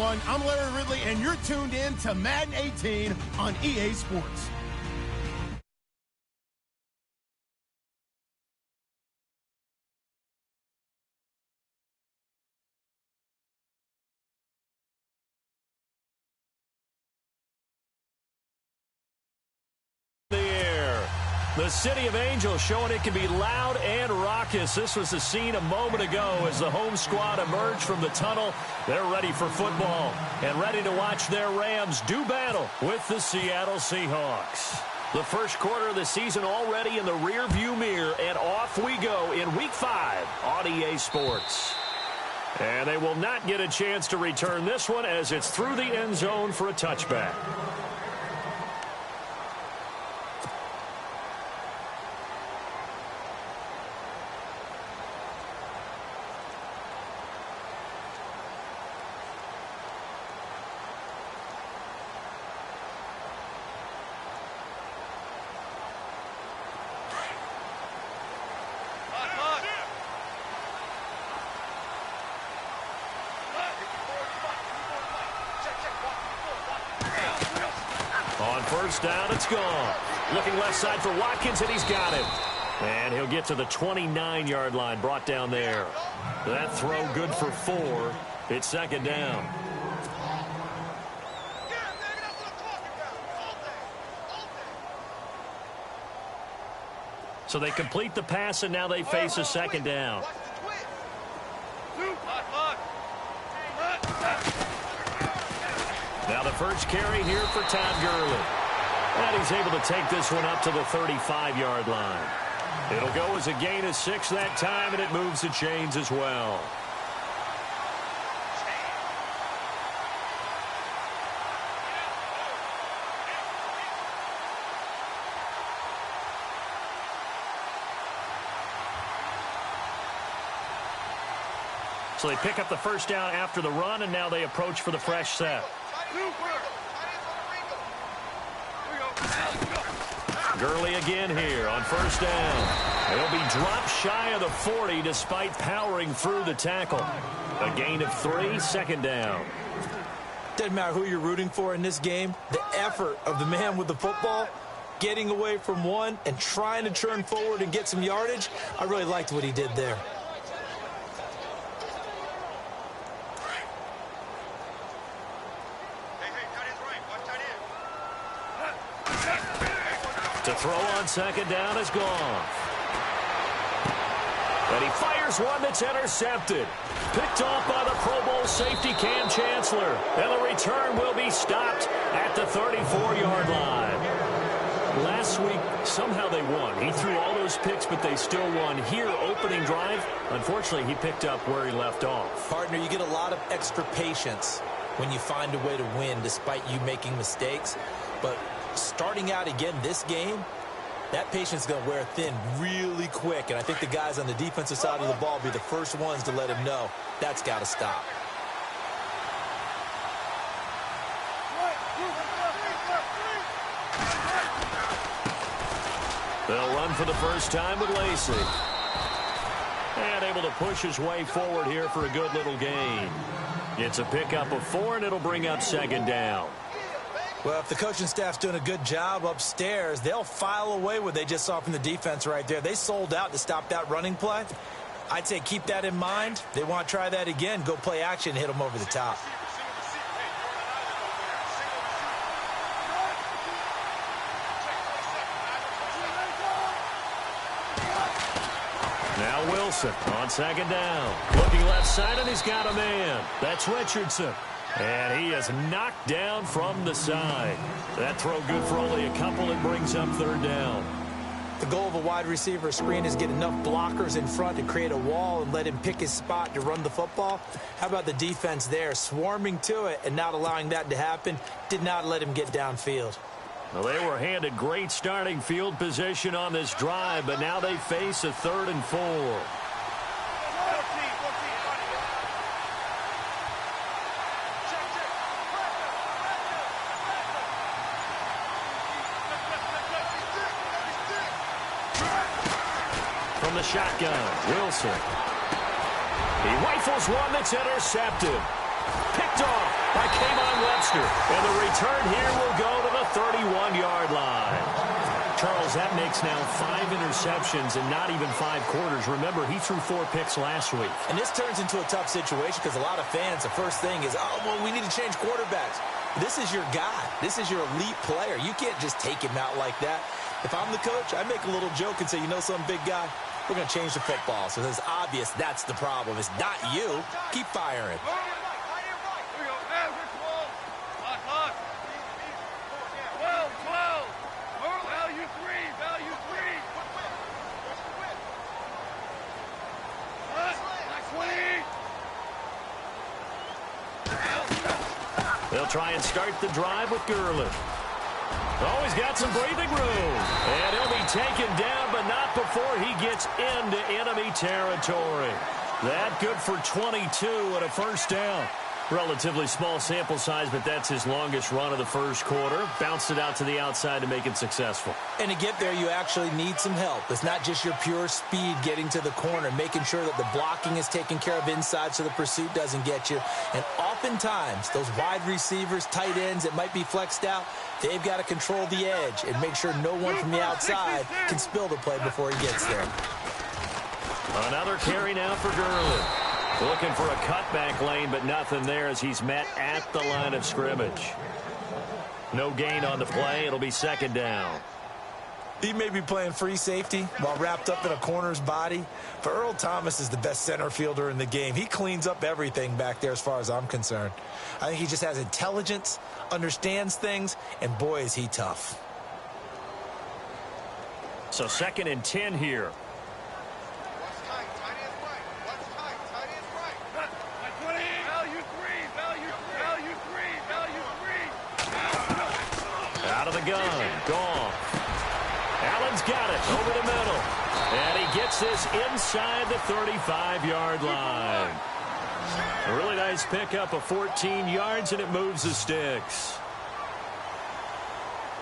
everyone. I'm Larry Ridley, and you're tuned in to Madden 18 on EA Sports. The City of Angels showing it can be loud and raucous. This was the scene a moment ago as the home squad emerged from the tunnel. They're ready for football and ready to watch their Rams do battle with the Seattle Seahawks. The first quarter of the season already in the rearview mirror, and off we go in Week 5 on EA Sports. And they will not get a chance to return this one as it's through the end zone for a touchback. First down, it's gone. Looking left side for Watkins, and he's got him. And he'll get to the 29-yard line, brought down there. That throw good for 4. It's second down. So they complete the pass, and now they face a second down. Now the first carry here for Todd Gurley. And he's able to take this one up to the 35-yard line. It'll go as a gain of 6 that time, and it moves the chains as well. So they pick up the first down after the run, and now they approach for the fresh set. Gurley again here on first down. He'll be dropped shy of the 40 despite powering through the tackle. A gain of 3, second down. Doesn't matter who you're rooting for in this game. The effort of the man with the football, getting away from one and trying to turn forward and get some yardage, I really liked what he did there. To throw on second down is gone. And he fires one that's intercepted. Picked off by the Pro Bowl safety Cam Chancellor. And the return will be stopped at the 34-yard line. Last week, somehow they won. He threw all those picks, but they still won. Here, opening drive, unfortunately, he picked up where he left off. Partner, you get a lot of extra patience when you find a way to win despite you making mistakes. But starting out again this game, that patience is going to wear thin really quick. And I think the guys on the defensive side of the ball will be the first ones to let him know that's got to stop. They'll run for the first time with Lacey. And able to push his way forward here for a good little gain. It's a pickup of 4, and it'll bring up second down. Well, if the coaching staff's doing a good job upstairs, they'll file away what they just saw from the defense right there. They sold out to stop that running play. I'd say keep that in mind. They want to try that again. Go play action and hit them over the top. Now Wilson on second down. Looking left side, and he's got a man. That's Richardson. And he is knocked down from the side. That throw good for only a couple. It brings up third down. The goal of a wide receiver screen is get enough blockers in front to create a wall and let him pick his spot to run the football. How about the defense there, swarming to it and not allowing that to happen? Did not let him get downfield. Well, they were handed great starting field position on this drive, but now they face a 3rd and 4. From the shotgun, Wilson. He rifles one that's intercepted. Picked off by Kayvon Webster. And the return here will go to the 31-yard line. Charles, that makes now 5 interceptions and not even 5 quarters. Remember, he threw 4 picks last week. And this turns into a tough situation because a lot of fans, the first thing is, oh, well, we need to change quarterbacks. This is your guy. This is your elite player. You can't just take him out like that. If I'm the coach, I make a little joke and say, you know something, big guy? We're going to change the football. So it's obvious that's the problem. It's not you. Keep firing. They'll try and start the drive with Gurley. Oh, he's got some breathing room. And he'll be taken down, but not before he gets into enemy territory. That good for 22 and a first down. Relatively small sample size, but that's his longest run of the first quarter. Bounced it out to the outside to make it successful. And to get there, you actually need some help. It's not just your pure speed getting to the corner, making sure that the blocking is taken care of inside so the pursuit doesn't get you. And oftentimes, those wide receivers, tight ends that might be flexed out, they've got to control the edge and make sure no one from the outside can spill the play before he gets there. Another carry now for Gurley. Looking for a cutback lane, but nothing there as he's met at the line of scrimmage. No gain on the play. It'll be second down. He may be playing free safety while wrapped up in a corner's body, but Earl Thomas is the best center fielder in the game. He cleans up everything back there as far as I'm concerned. I think he just has intelligence, understands things, and boy, is he tough. So 2nd and 10 here. Out of the gun, gone. Allen's got it over the middle. And he gets this inside the 35-yard line. A really nice pickup of 14 yards, and it moves the sticks.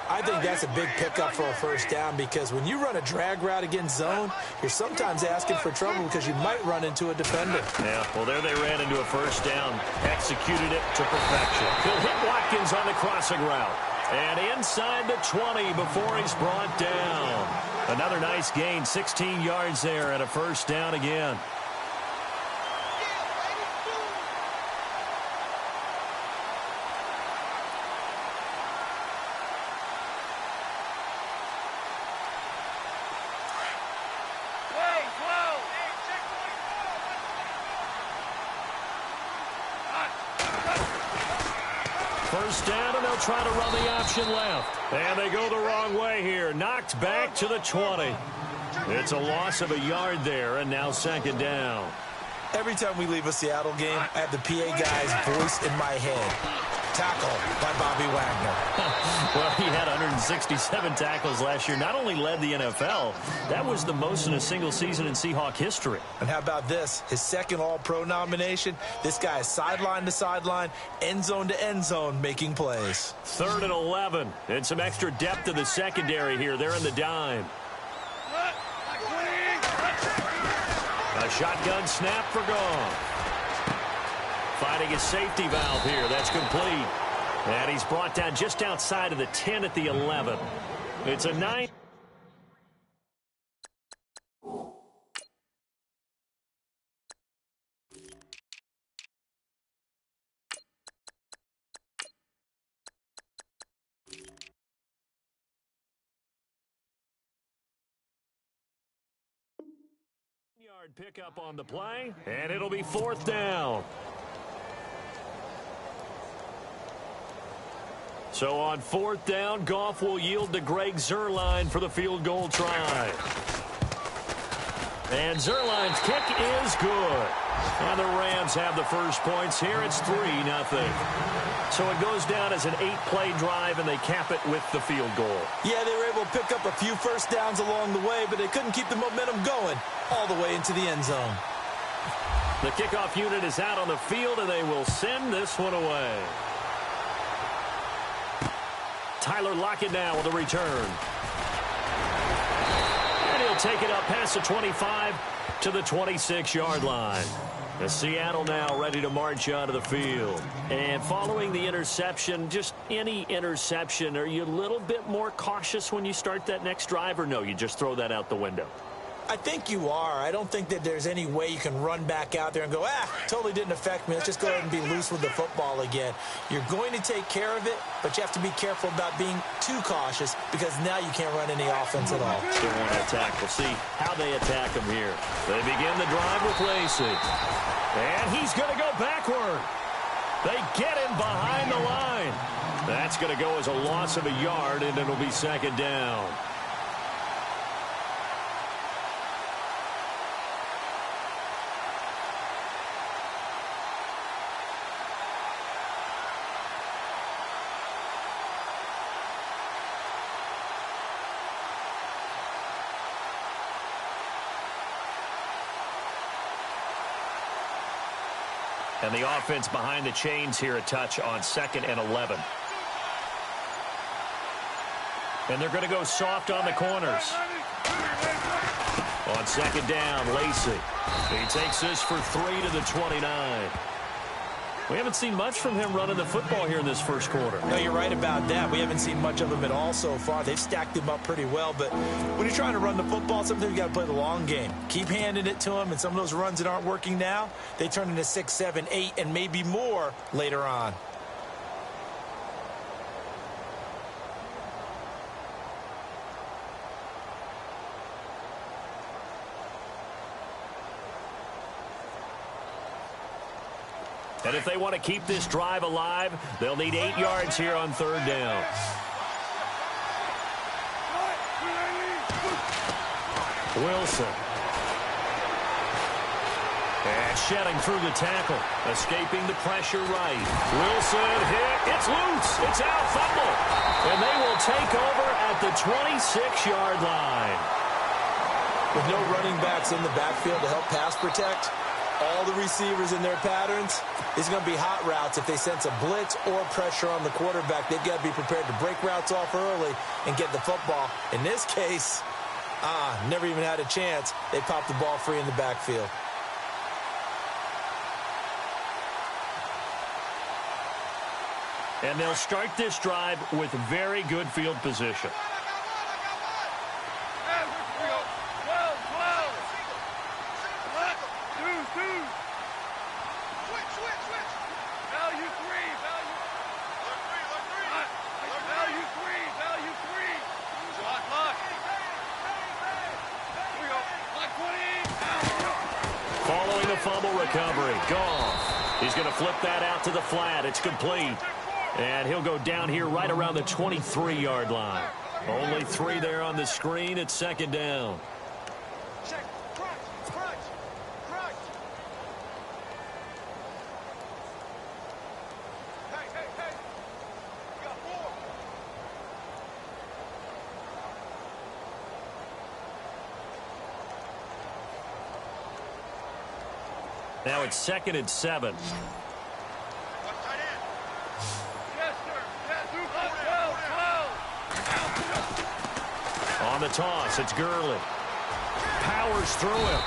I think that's a big pickup for a first down because when you run a drag route against zone, you're sometimes asking for trouble because you might run into a defender. Yeah, well, there they ran into a first down. Executed it to perfection. He'll hit Watkins on the crossing route. And inside the 20 before he's brought down. Another nice gain, 16 yards there and a first down again. First down, and they'll try to run the option left. And they go the wrong way here. Knocked back to the 20. It's a loss of a yard there, and now second down. Every time we leave a Seattle game, I have the PA guy's voice in my head. Tackle by Bobby Wagner. Well, he had 167 tackles last year. Not only led the NFL, that was the most in a single season in Seahawk history. And how about this? His second All-Pro nomination. This guy is sideline to sideline, end zone to end zone, making plays. 3rd and 11. And some extra depth to the secondary here. They're in the dime. A shotgun snap for Goff. Finding his safety valve here. That's complete. And he's brought down just outside of the 10 at the 11. It's a 9. Yard pickup on the play, and it'll be 4th down. So on 4th down, Goff will yield to Greg Zuerlein for the field goal try. And Zuerlein's kick is good. And the Rams have the first points here. It's 3-0. So it goes down as an 8-play drive, and they cap it with the field goal. Yeah, they were able to pick up a few first downs along the way, but they couldn't keep the momentum going all the way into the end zone. The kickoff unit is out on the field, and they will send this one away. Tyler Lockett now with a return. And he'll take it up past the 25 to the 26-yard line. The Seattle now ready to march onto the field. And following the interception, just any interception, are you a little bit more cautious when you start that next drive, or no, you just throw that out the window? I think you are. I don't think that there's any way you can run back out there and go, totally didn't affect me. Let's just go ahead and be loose with the football again. You're going to take care of it, but you have to be careful about being too cautious because now you can't run any offense at all. Still want to attack. We'll see how they attack him here. They begin the drive with Lacey. And he's going to go backward. They get him behind the line. That's going to go as a loss of a yard, and it'll be second down. And the offense behind the chains here, a touch on 2nd and 11. And they're going to go soft on the corners. On 2nd down, Lacey. He takes this for 3 to the 29. We haven't seen much from him running the football here in this first quarter. No, you're right about that. We haven't seen much of him at all so far. They've stacked him up pretty well, but when you're trying to run the football, sometimes you got to play the long game. Keep handing it to him, and some of those runs that aren't working now, they turn into 6, 7, 8, and maybe more later on. And if they want to keep this drive alive, they'll need 8 yards here on 3rd down. Wilson. And shedding through the tackle. Escaping the pressure right. Wilson hit. It's loose. It's out. Fumble. And they will take over at the 26-yard line. With no running backs in the backfield to help pass protect, all the receivers in their patterns, it's going to be hot routes. If they sense a blitz or pressure on the quarterback, they've got to be prepared to break routes off early and get the football. In this case, never even had a chance. They popped the ball free in the backfield. And they'll start this drive with very good field position. Following the fumble recovery, Goff. He's going to flip that out to the flat. It's complete. And he'll go down here right around the 23-yard line. Only 3 there on the screen. It's 2nd down. Now it's 2nd and 7. On the toss, it's Gurley. Powers through him.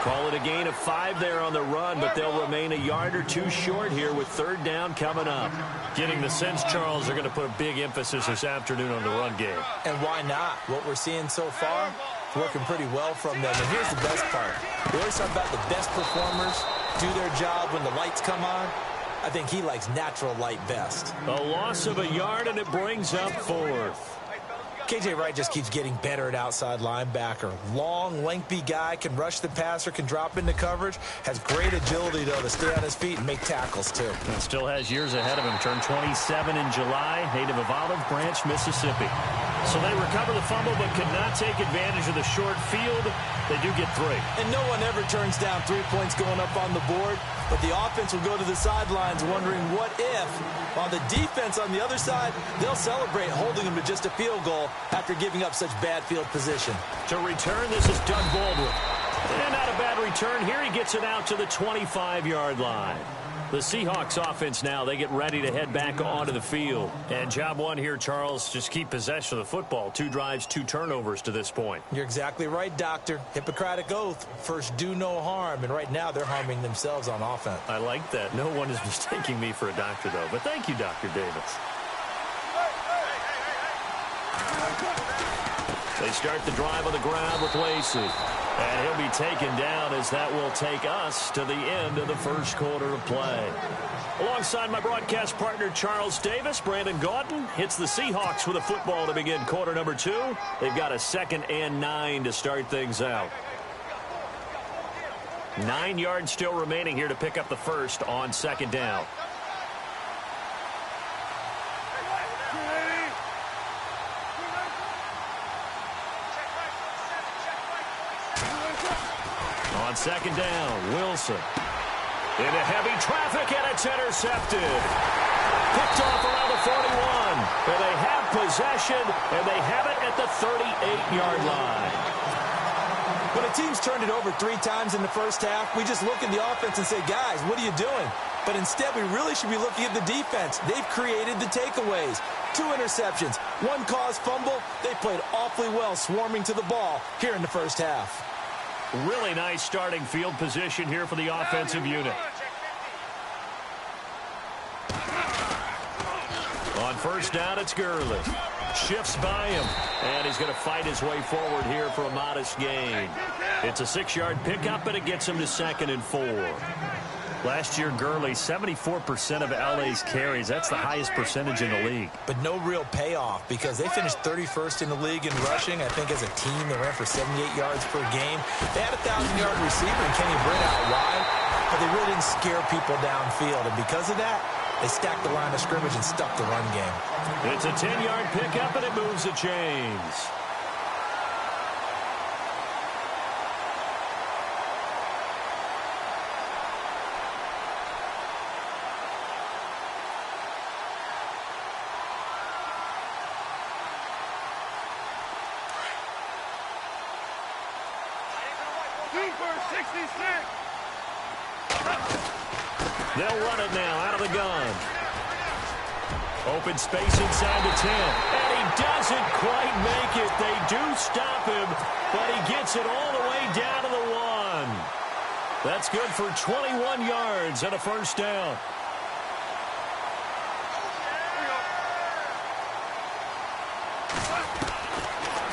Call it a gain of 5 there on the run, but they'll remain a yard or 2 short here with 3rd down coming up. Getting the sense, Charles, they're going to put a big emphasis this afternoon on the run game. And why not? What we're seeing so far, working pretty well from them. And here's the best part. We always talk about the best performers do their job when the lights come on. I think he likes natural light best. A loss of a yard, and it brings up 4th. K.J. Wright just keeps getting better at outside linebacker. Long, lengthy guy, can rush the passer, can drop into coverage. Has great agility, though, to stay on his feet and make tackles, too. And still has years ahead of him. Turned 27 in July, native of Olive Branch, Mississippi. So they recover the fumble but could not take advantage of the short field. They do get 3. And no one ever turns down 3 points going up on the board. But the offense will go to the sidelines wondering what if. On the defense on the other side, they'll celebrate holding them to just a field goal after giving up such bad field position. To return, this is Doug Baldwin. And not a bad return here. He gets it out to the 25-yard line. The Seahawks offense now, they get ready to head back onto the field. And job one here, Charles, just keep possession of the football. 2 drives, 2 turnovers to this point. You're exactly right, Doctor. Hippocratic oath. First, do no harm. And right now, they're harming themselves on offense. I like that. No one is mistaking me for a doctor, though. But thank you, Dr. Davis. They start the drive on the ground with Lacey. And he'll be taken down as that will take us to the end of the first quarter of play. Alongside my broadcast partner, Charles Davis, Brandon Gaudin hits the Seahawks with a football to begin quarter number 2. They've got a 2nd and 9 to start things out. 9 yards still remaining here to pick up the first on 2nd down. On 2nd down, Wilson. Into heavy traffic, and it's intercepted. Picked off around the 41. And they have possession, and they have it at the 38-yard line. When a team's turned it over 3 times in the first half, we just look at the offense and say, guys, what are you doing? But instead, we really should be looking at the defense. They've created the takeaways. 2 interceptions, 1 caused fumble. They played awfully well swarming to the ball here in the first half. Really nice starting field position here for the offensive unit. On 1st down, it's Gurley. Shifts by him, and he's going to fight his way forward here for a modest gain. It's a 6-yard pickup, and it gets him to 2nd and 4. Last year, Gurley, 74% of LA's carries. That's the highest percentage in the league. But no real payoff because they finished 31st in the league in rushing. I think as a team, they ran for 78 yards per game. They had a 1,000-yard receiver in Kenny Britt out wide, but they really didn't scare people downfield. And because of that, they stacked the line of scrimmage and stuck the run game. It's a 10-yard pickup, and it moves the chains. They'll run it now out of the gun. Open space inside the 10. And he doesn't quite make it. They do stop him, but he gets it all the way down to the 1. That's good for 21 yards and a 1st down.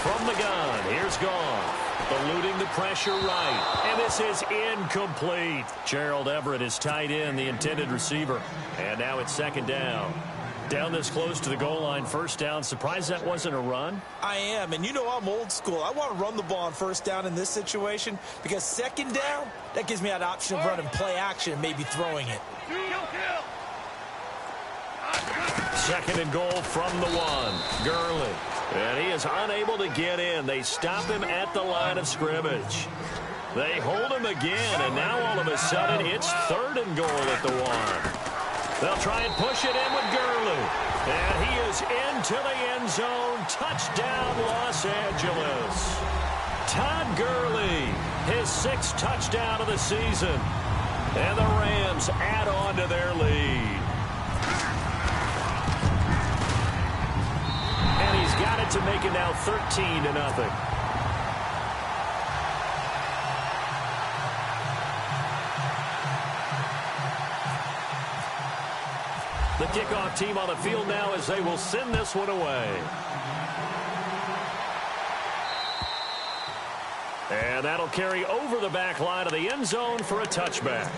From the gun, here's Goff. Eluding the pressure right. And this is incomplete. Gerald Everett is tied in, the intended receiver. And now it's 2nd down. Down this close to the goal line, 1st down. Surprised that wasn't a run? I am, and you know I'm old school. I want to run the ball on 1st down in this situation because 2nd down, that gives me that option of running play action and maybe throwing it. 2nd and goal from the 1. Gurley. And he is unable to get in. They stop him at the line of scrimmage. They hold him again, and now all of a sudden it's 3rd and goal at the 1. They'll try and push it in with Gurley. And he is into the end zone. Touchdown, Los Angeles. Todd Gurley, his 6th touchdown of the season. And the Rams add on to their lead. And he's got it to make it now 13-0. The kickoff team on the field now as they will send this one away. And that'll carry over the back line of the end zone for a touchback.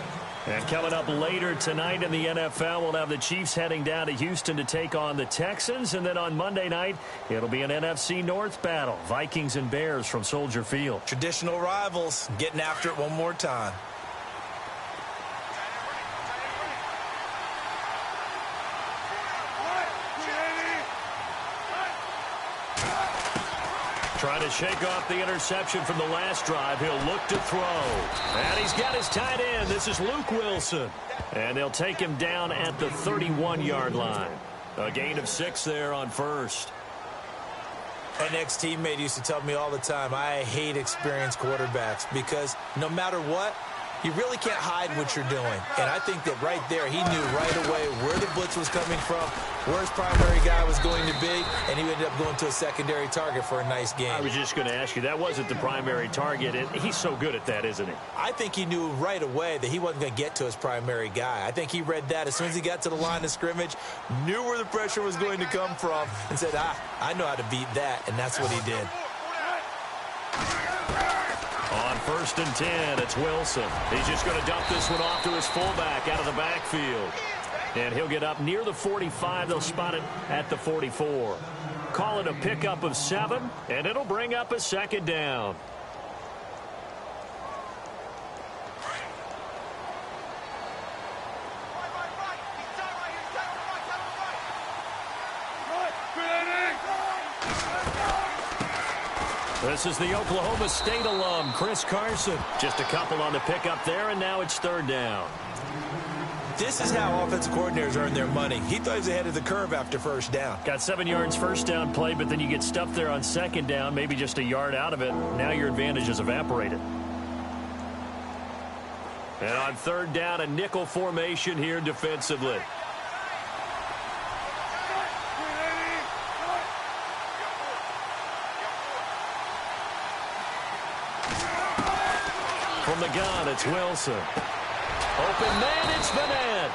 And coming up later tonight in the NFL, we'll have the Chiefs heading down to Houston to take on the Texans. And then on Monday night, it'll be an NFC North battle. Vikings and Bears from Soldier Field. Traditional rivals getting after it one more time. Trying to shake off the interception from the last drive. He'll look to throw. And he's got his tight end. This is Luke Wilson. And they'll take him down at the 31-yard line. A gain of 6 there on 1st. An ex-teammate used to tell me all the time, I hate experienced quarterbacks because no matter what, You really can't hide what you're doing. And I think that right there, he knew right away where the blitz was coming from, where his primary guy was going to be, and he ended up going to a secondary target for a nice game. I was just going to ask you, that wasn't the primary target, and he's so good at that, isn't he? I think he knew right away that he wasn't going to get to his primary guy. I think he read that as soon as he got to the line of scrimmage, knew where the pressure was going to come from, and said, I know how to beat that, and that's what he did. On 1st and 10, it's Wilson. He's just going to dump this one off to his fullback out of the backfield. And he'll get up near the 45. They'll spot it at the 44. Call it a pickup of 7, and it'll bring up a 2nd down. This is the Oklahoma State alum, Chris Carson. Just a couple on the pickup there, and now it's 3rd down. This is how offensive coordinators earn their money. He thought he was ahead of the curve after 1st down. Got 7 yards first down play, but then you get stuffed there on 2nd down, maybe just a yard out of it. Now your advantage is evaporated. And on 3rd down, a nickel formation here defensively. From the gun, it's Wilson. Open man, it's Vanette.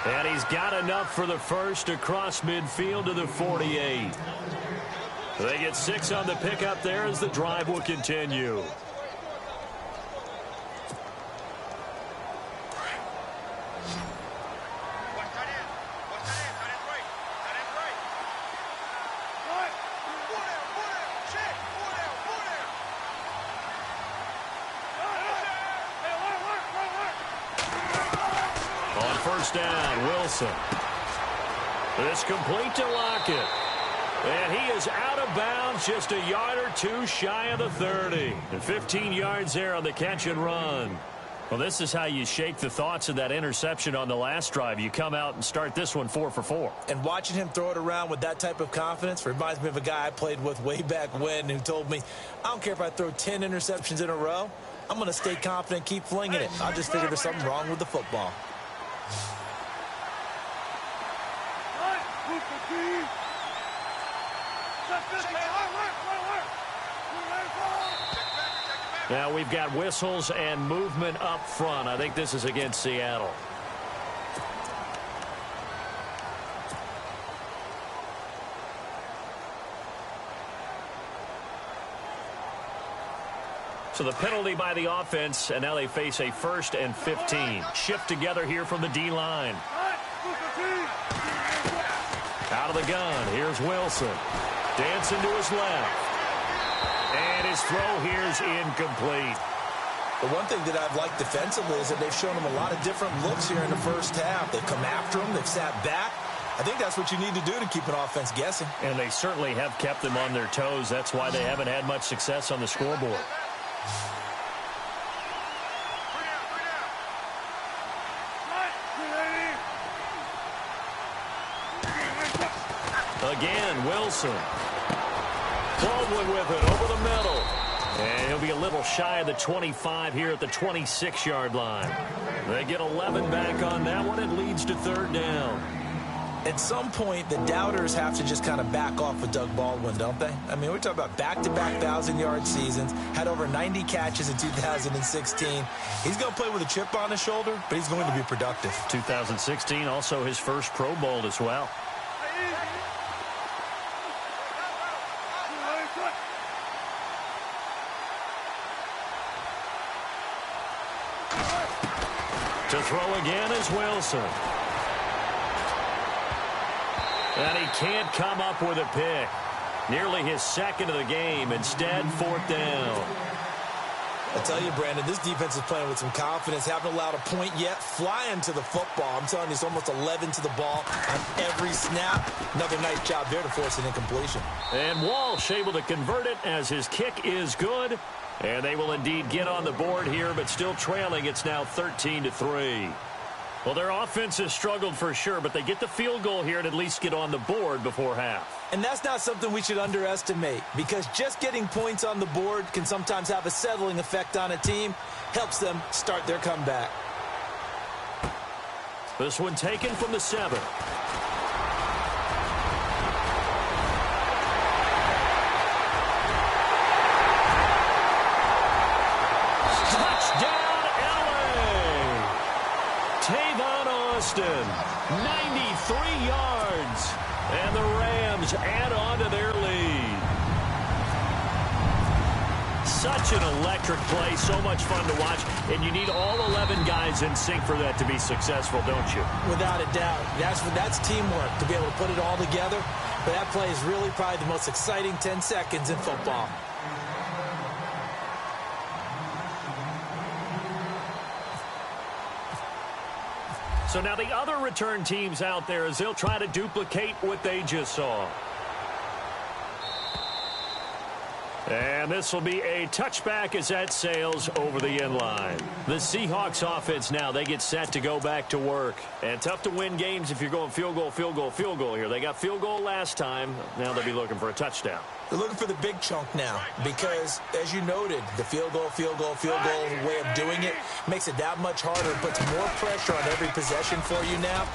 And he's got enough for the first across midfield to the 48. They get 6 on the pickup there as the drive will continue. Down, Wilson. It's complete to Lockett. And he is out of bounds just a yard or 2 shy of the 30. And 15 yards there on the catch and run. Well, this is how you shake the thoughts of that interception on the last drive. You come out and start this one 4 for 4. And watching him throw it around with that type of confidence reminds me of a guy I played with way back when who told me, I don't care if I throw 10 interceptions in a row. I'm going to stay confident, keep flinging it. I just figure there's something wrong with the football. Now we've got whistles and movement up front. I think this is against Seattle. So the penalty by the offense, and now they face a 1st and 15. Shift together here from the D-line. Out of the gun, here's Wilson. Dancing to his left. And his throw here is incomplete. The one thing that I've liked defensively is that they've shown him a lot of different looks here in the 1st half. They've come after him. They've sat back. I think that's what you need to do to keep an offense guessing. And they certainly have kept them on their toes. That's why they haven't had much success on the scoreboard. Again, Wilson. Baldwin with it over the middle. And he'll be a little shy of the 25 here at the 26-yard line. They get 11 back on that one. It leads to 3rd down. At some point, the doubters have to just kind of back off with Doug Baldwin, don't they? I mean, we're talking about back-to-back 1,000-yard seasons, had over 90 catches in 2016. He's going to play with a chip on his shoulder, but he's going to be productive. 2016, also his first Pro Bowl as well. To throw again is Wilson. And he can't come up with a pick. Nearly his 2nd of the game. Instead, 4th down. I tell you, Brandon, this defense is playing with some confidence. Haven't allowed a point yet. Flying to the football. I'm telling you, it's almost 11 to the ball on every snap. Another nice job there to force an incompletion. And Walsh able to convert it as his kick is good. And they will indeed get on the board here, but still trailing. It's now 13-3. Well, their offense has struggled for sure, but they get the field goal here and at least get on the board before half. And that's not something we should underestimate, because just getting points on the board can sometimes have a settling effect on a team, helps them start their comeback. This one taken from the 7. Touchdown, LA! Tavon Austin, 93 yards. And the Rams add on to their lead. Such an electric play, so much fun to watch, and you need all 11 guys in sync for that to be successful, don't you? Without a doubt. That's teamwork, to be able to put it all together. But that play is really probably the most exciting 10 seconds in football. So now the other return teams out there as they'll try to duplicate what they just saw. And this will be a touchback as that sails over the end line. The Seahawks offense now, they get set to go back to work. And tough to win games if you're going field goal, field goal, field goal here. They got field goal last time. Now they'll be looking for a touchdown. They're looking for the big chunk now because, as you noted, the field goal way of doing it makes it that much harder, puts more pressure on every possession for you now.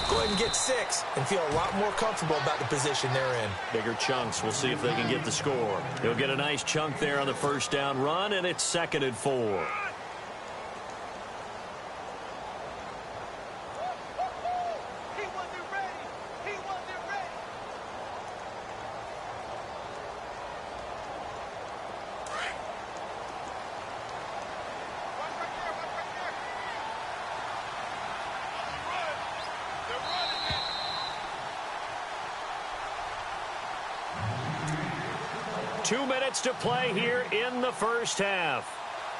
Go ahead and get 6 and feel a lot more comfortable about the position they're in. Bigger chunks. We'll see if they can get the score. They'll get a nice chunk there on the first down run, and it's 2nd and 4. To play here in the first half.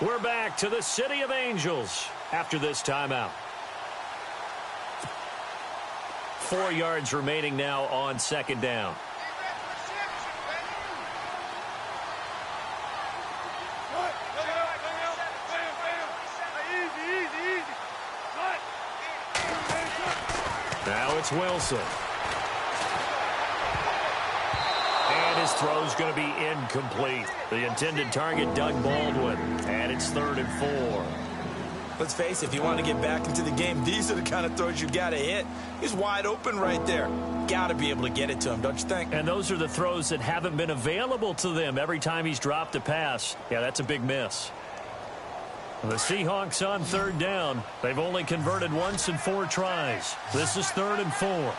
We're back to the City of Angels after this timeout. 4 yards remaining now on 2nd down. Now it's Wilson. His throw's going to be incomplete. The intended target, Doug Baldwin. And it's 3rd and 4. Let's face it, if you want to get back into the game, these are the kind of throws you got to hit. He's wide open right there. Got to be able to get it to him, don't you think? And those are the throws that haven't been available to them every time he's dropped a pass. Yeah, that's a big miss. The Seahawks on 3rd down. They've only converted once in 4 tries. This is 3rd and 4.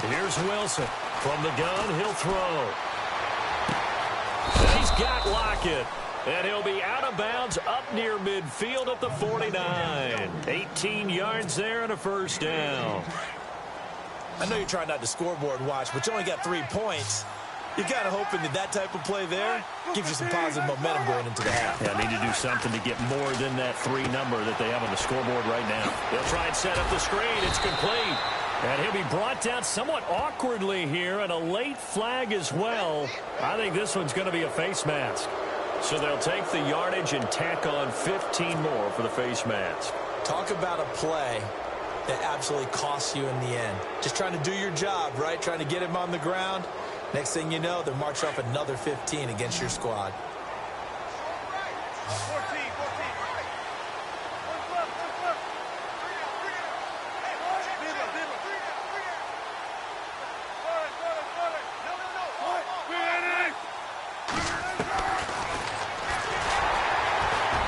Here's Wilson. From the gun, he'll throw. And he's got Lockett. And he'll be out of bounds up near midfield at the 49. 18 yards there and a first down. I know you're trying not to scoreboard watch, but you only got 3 points. You're kind of hoping that type of play there gives you some positive momentum going into the half. Yeah, need to do something to get more than that 3 number that they have on the scoreboard right now. They'll try and set up the screen. It's complete. And he'll be brought down somewhat awkwardly here, and a late flag as well. I think this one's going to be a face mask. So they'll take the yardage and tack on 15 more for the face mask. Talk about a play that absolutely costs you in the end. Just trying to do your job, right? Trying to get him on the ground. Next thing you know, they'll march off another 15 against your squad.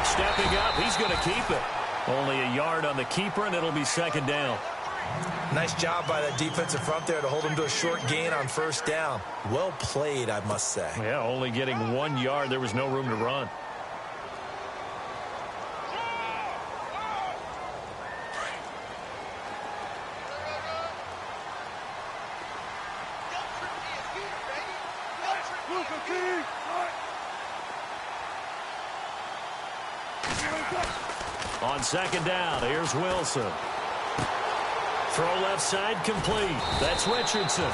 Stepping up, he's going to keep it. Only a yard on the keeper, and it'll be 2nd down. Nice job by that defensive front there to hold him to a short gain on 1st down. Well played, I must say. Yeah, only getting 1 yard. There was no room to run. On 2nd down, here's Wilson. Throw left side complete. That's Richardson.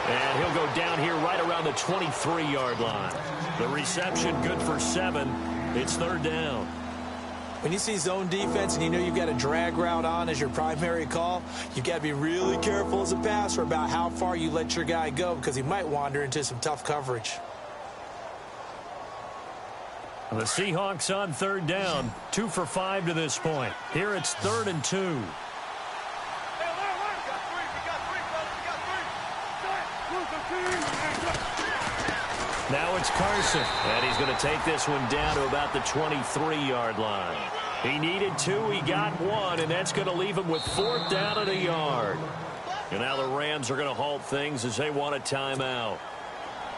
And he'll go down here right around the 23-yard line. The reception good for 7. It's third down. When you see zone defense and you know you've got a drag route on as your primary call, you've got to be really careful as a passer about how far you let your guy go because he might wander into some tough coverage. The Seahawks on third down, 2 for 5 to this point. Here it's 3rd and 2. Now it's Carson, and he's going to take this one down to about the 23-yard line. He needed 2, he got 1, and that's going to leave him with 4th down and a yard. And now the Rams are going to halt things as they want a timeout.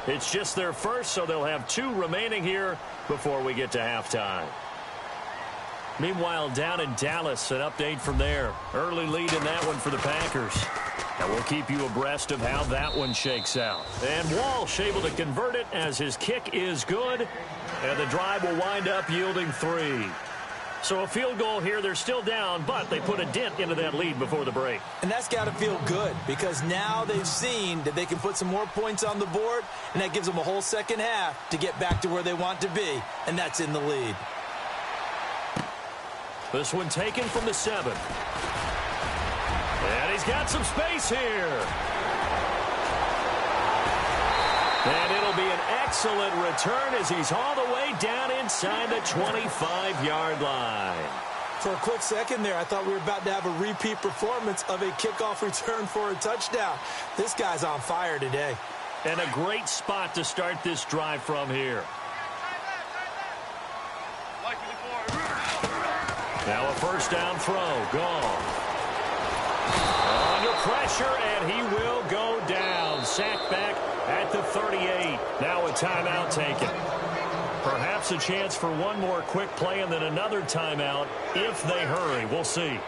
It's just their first, so they'll have 2 remaining here before we get to halftime. Meanwhile, down in Dallas, an update from there. Early lead in that one for the Packers. And we'll keep you abreast of how that one shakes out. And Walsh able to convert it as his kick is good. And the drive will wind up yielding 3. So a field goal here. They're still down, but they put a dent into that lead before the break. And that's got to feel good because now they've seen that they can put some more points on the board, and that gives them a whole second half to get back to where they want to be, and that's in the lead. This one taken from the 7. And he's got some space here. And it'll be an excellent return as he's all the way down inside the 25-yard line. For a quick second there, I thought we were about to have a repeat performance of a kickoff return for a touchdown. This guy's on fire today. And a great spot to start this drive from here. Now a first down throw. Gone. Under pressure, and he will go down. Sacked back at the 38. Now a timeout taken. Perhaps a chance for one more quick play and then another timeout if they hurry. We'll see.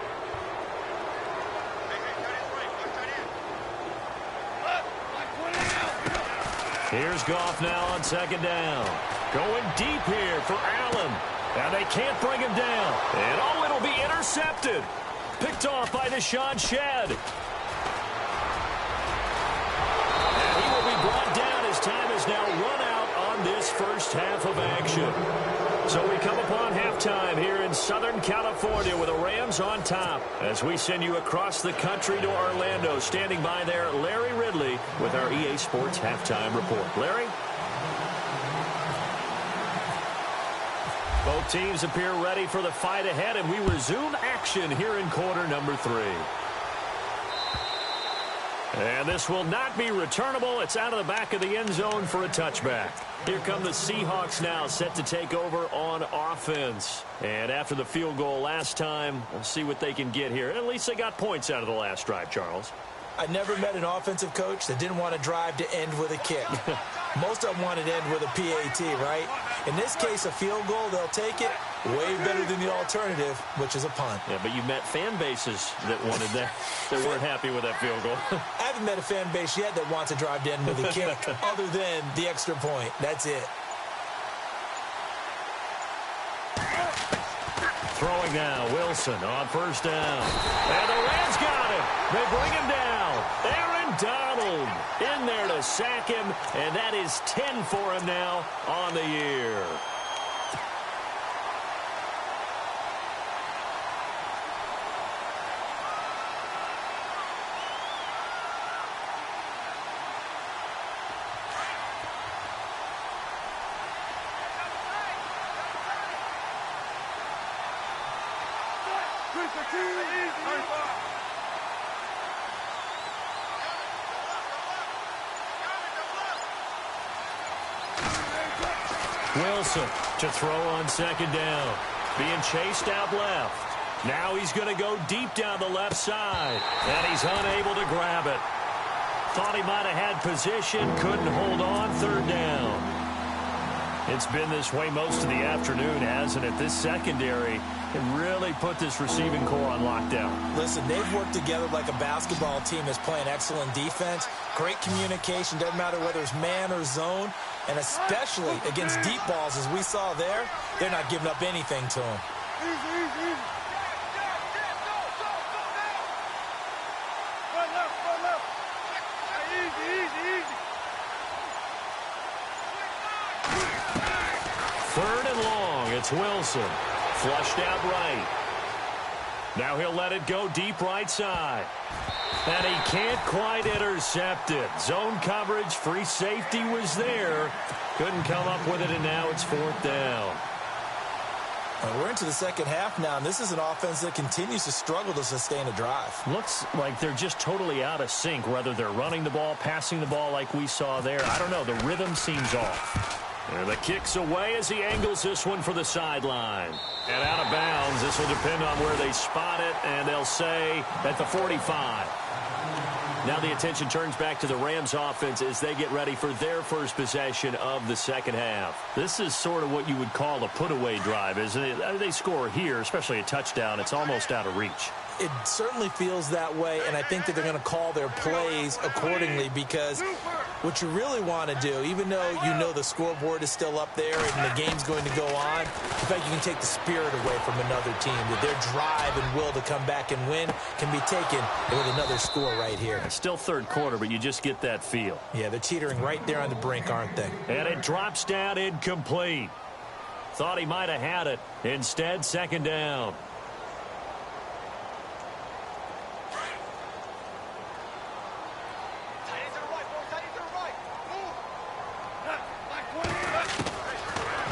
Here's Goff now on second down. Going deep here for Allen. And they can't bring him down. And oh, it'll be intercepted. Picked off by Deshaun Shedd. And he will be brought down as time is now run out on this first half of action. So we come upon halftime here in Southern California with the Rams on top. As we send you across the country to Orlando, standing by there, Larry Ridley with our EA Sports Halftime Report. Larry? Both teams appear ready for the fight ahead, and we resume action here in quarter number 3. And this will not be returnable. It's out of the back of the end zone for a touchback. Here come the Seahawks now, set to take over on offense. And after the field goal last time, we'll see what they can get here. At least they got points out of the last drive, Charles. I never met an offensive coach that didn't want to drive to end with a kick. Most of them wanted to end with a PAT, right? In this case, a field goal, they'll take it way better than the alternative, which is a punt. Yeah, but you met fan bases that wanted that, that weren't happy with that field goal. I haven't met a fan base yet that wants to drive to end with a kick other than the extra point. That's it. Throwing now, Wilson on first down. And the Rams got him. They bring him down. Aaron Donald in there to sack him, and that is 10 for him now on the year. Wilson to throw on second down. Being chased out left. Now he's going to go deep down the left side. And he's unable to grab it. Thought he might have had position. Couldn't hold on. Third down. It's been this way most of the afternoon, hasn't it? This secondary can really put this receiving core on lockdown. Listen, they've worked together like a basketball team that's playing excellent defense. Great communication. Doesn't matter whether it's man or zone. And especially against deep balls, as we saw there, they're not giving up anything to them. Third and long. It's Wilson. Flushed out right. Now he'll let it go deep right side. And he can't quite intercept it. Zone coverage, free safety was there. Couldn't come up with it, and now it's fourth down. We're into the second half now, and this is an offense that continues to struggle to sustain a drive. Looks like they're just totally out of sync, whether they're running the ball, passing the ball like we saw there. I don't know. The rhythm seems off. And the kick's away as he angles this one for the sideline. And out of bounds. This will depend on where they spot it, and they'll say at the 45. Now the attention turns back to the Rams offense as they get ready for their first possession of the second half. This is sort of what you would call a put-away drive, isn't it? They score here, especially a touchdown. It's almost out of reach. It certainly feels that way, and I think that they're going to call their plays accordingly, because what you really want to do, even though you know the scoreboard is still up there and the game's going to go on, in fact, you can take the spirit away from another team, that their drive and will to come back and win can be taken with another score right here. It's still third quarter, but you just get that feel. Yeah, they're teetering right there on the brink, aren't they? And it drops down incomplete. Thought he might have had it. Instead, second down.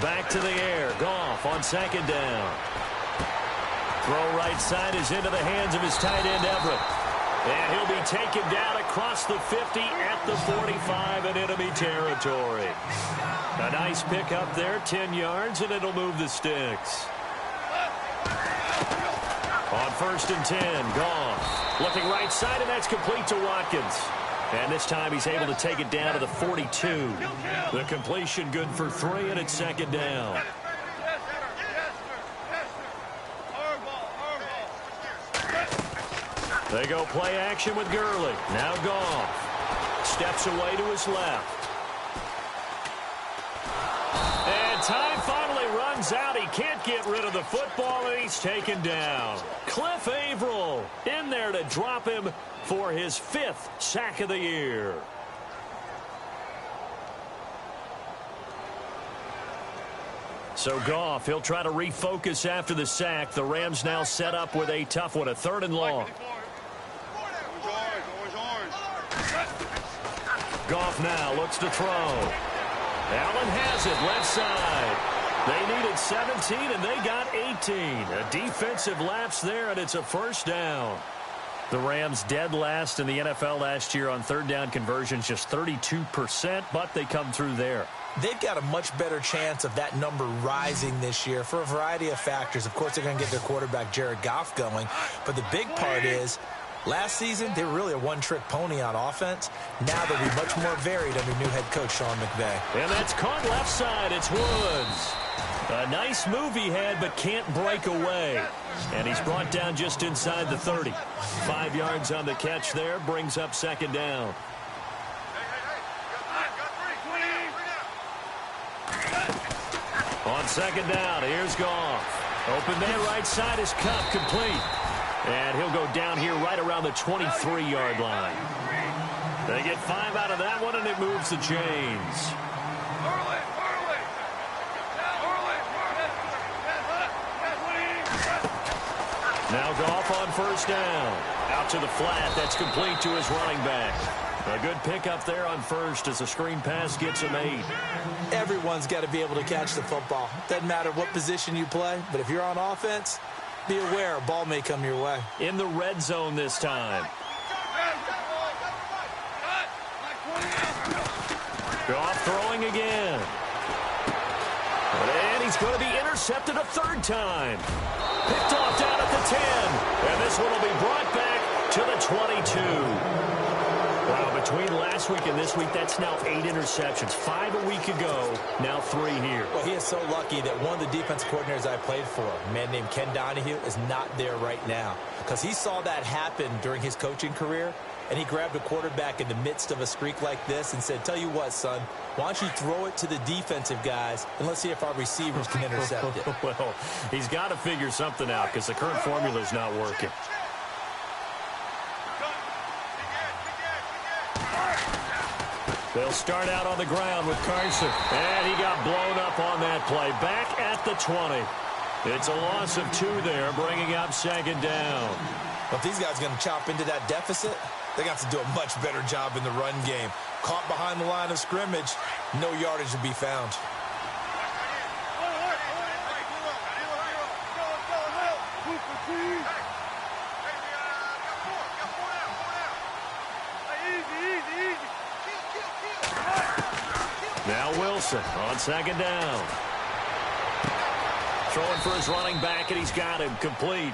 Back to the air. Goff on second down. Throw right side is into the hands of his tight end, Everett. And he'll be taken down across the 50 at the 45 in enemy territory. A nice pick up there, 10 yards, and it'll move the sticks. On first and 10, Goff. Looking right side, and that's complete to Watkins. And this time he's able to take it down to the 42. The completion good for 3, and it's second down. They go play action with Gurley. Now Goff. Steps away to his left. And time finally runs out. He can't get rid of the football, and he's taken down. Cliff Averill in there to drop him for his 5th sack of the year. So Goff, he'll try to refocus after the sack. The Rams now set up with a tough one, a third and long. Goff now looks to throw. Allen has it, left side. They needed 17, and they got 18. A defensive lapse there, and it's a first down. The Rams dead last in the NFL last year on third down conversions, just 32%, but they come through there. They've got a much better chance of that number rising this year for a variety of factors. Of course, they're going to get their quarterback, Jared Goff, going. But the big part is, last season, they were really a one-trick pony on offense. Now they'll be much more varied under new head coach Sean McVay. And that's caught left side. It's Woods. A nice move he had, but can't break away. And he's brought down just inside the 30. 5 yards on the catch there, brings up second down. On second down, here's Goff. Open man right side is Kupp, complete. And he'll go down here right around the 23-yard line. They get 5 out of that one, and it moves the chains. Now Goff on first down. Out to the flat. That's complete to his running back. A good pickup there on first as the screen pass gets him 8. Everyone's got to be able to catch the football. Doesn't matter what position you play, but if you're on offense, be aware a ball may come your way. In the red zone this time. Goff throwing again. And he's going to be intercepted a third time. Picked off down at the 10. And this one will be brought back to the 22. Wow, between last week and this week, that's now 8 interceptions. 5 a week ago, now 3 here. Well, he is so lucky that one of the defense coordinators I played for, a man named Ken Donahue, is not there right now. Because he saw that happen during his coaching career, and he grabbed a quarterback in the midst of a streak like this and said, tell you what, son, why don't you throw it to the defensive guys, and let's see if our receivers can intercept it. Well, he's got to figure something out because the current formula is not working. They'll start out on the ground with Carson. And he got blown up on that play. Back at the 20. It's a loss of 2 there, bringing up second down. Well, if these guys are going to chop into that deficit, they got to do a much better job in the run game. Caught behind the line of scrimmage, no yardage to be found. Now Wilson on second down. Throwing for his running back, and he's got him complete.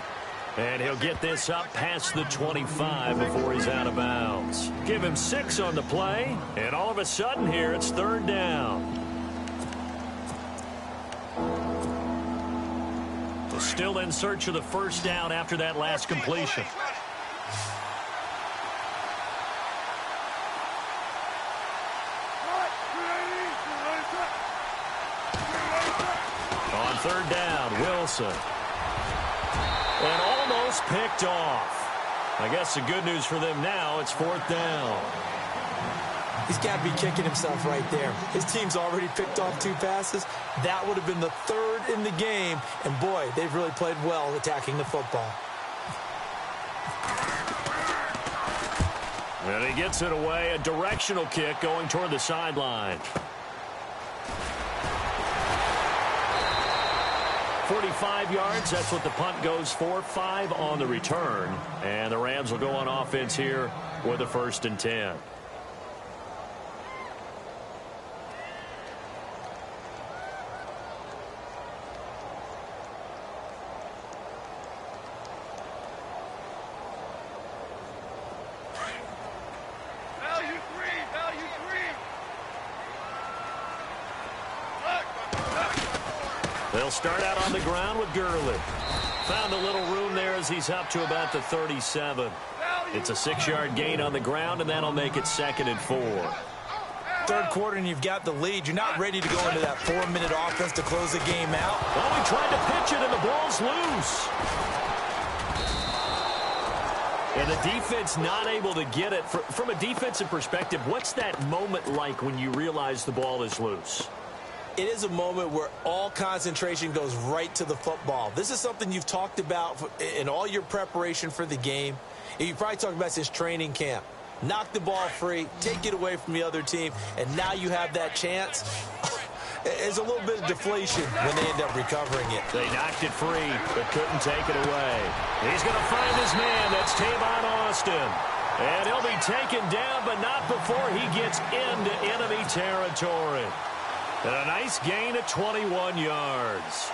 And he'll get this up past the 25 before he's out of bounds. Give him 6 on the play, and all of a sudden here it's third down. Still in search of the first down after that last completion. On third down, Wilson. And almost picked off. I guess the good news for them now, it's fourth down. He's got to be kicking himself right there. His team's already picked off 2 passes. That would have been the 3rd in the game. And, boy, they've really played well attacking the football. And he gets it away, a directional kick going toward the sideline. 45 yards, that's what the punt goes for. 5 on the return. And the Rams will go on offense here with a 1st and 10. They'll start out on the ground with Gurley. Found a little room there as he's up to about the 37. It's a 6-yard gain on the ground, and that'll make it 2nd and 4. Third quarter, and you've got the lead. You're not ready to go into that 4-minute offense to close the game out. Well, he tried to pitch it, and the ball's loose. And the defense not able to get it. From a defensive perspective, what's that moment like when you realize the ball is loose? It is a moment where all concentration goes right to the football. This is something you've talked about in all your preparation for the game. And you probably talked about since training camp. Knock the ball free, take it away from the other team, and now you have that chance. There's a little bit of deflation when they end up recovering it. They knocked it free, but couldn't take it away. He's going to find his man. That's Tavon Austin. And he'll be taken down, but not before he gets into enemy territory. And a nice gain of 21 yards.